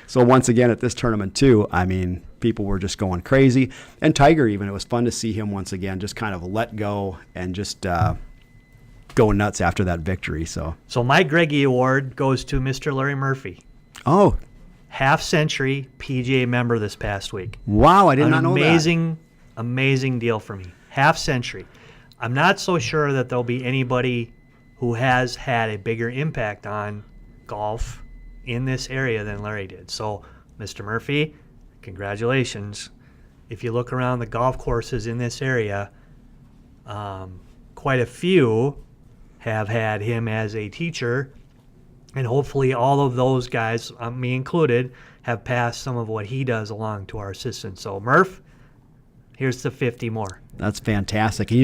So once again at this tournament too, I mean, people were just going crazy. And Tiger even, it was fun to see him once again just kind of let go and just go nuts after that victory. So my Greggie Award goes to Mr. Larry Murphy. Oh. Half-century PGA member this past week. Wow, I did not know that. Amazing deal for me. Half-century. I'm not so sure that there'll be anybody who has had a bigger impact on golf in this area than Larry did. So, Mr. Murphy, congratulations. If you look around the golf courses in this area, quite a few have had him as a teacher, and hopefully all of those guys, me included, have passed some of what he does along to our assistants. So, Murph, here's the 50 more. That's fantastic. And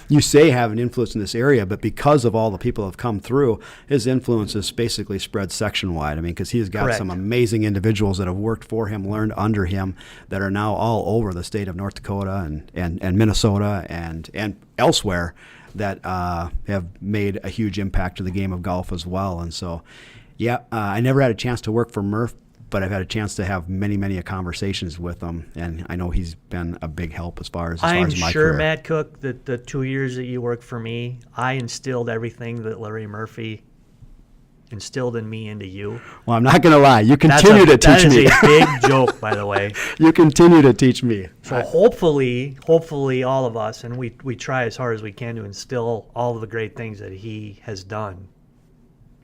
you say have an influence in this area, but because of all the people that have come through, his influence has basically spread section-wide. I mean, because he's got Correct. some amazing individuals that have worked for him, learned under him, that are now all over the state of North Dakota and Minnesota and elsewhere that have made a huge impact to the game of golf as well. And so, I never had a chance to work for Murph, but I've had a chance to have many conversations with him, and I know he's been a big help as far as my career. I'm sure, Matt Cook, that the 2 years that you worked for me, I instilled everything that Larry Murphy instilled in me into you. Well, I'm not going to lie. You continue to teach me. That is a big joke, by the way. You continue to teach me. So hopefully all of us, and we try as hard as we can to instill all of the great things that he has done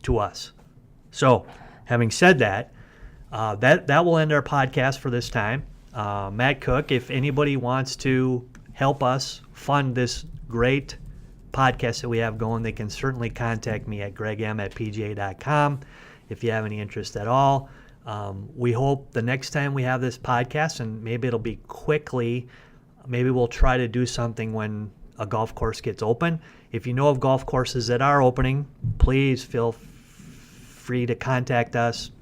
to us. So, having said that, that will end our podcast for this time. Matt Cook, if anybody wants to help us fund this great podcast that we have going, they can certainly contact me at gregm@pga.com if you have any interest at all. We hope the next time we have this podcast, and maybe it'll be quickly, maybe we'll try to do something when a golf course gets open. If you know of golf courses that are opening, please feel free to contact us.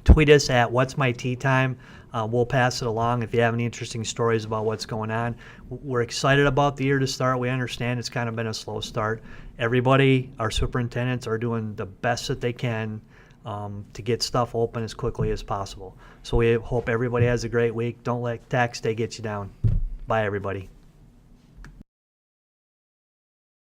Tweet us at What's My Tee Time. We'll pass it along if you have any interesting stories about what's going on. We're excited about the year to start. We understand it's kind of been a slow start. Everybody, our superintendents, are doing the best that they can to get stuff open as quickly as possible. So we hope everybody has a great week. Don't let tax day get you down. Bye, everybody.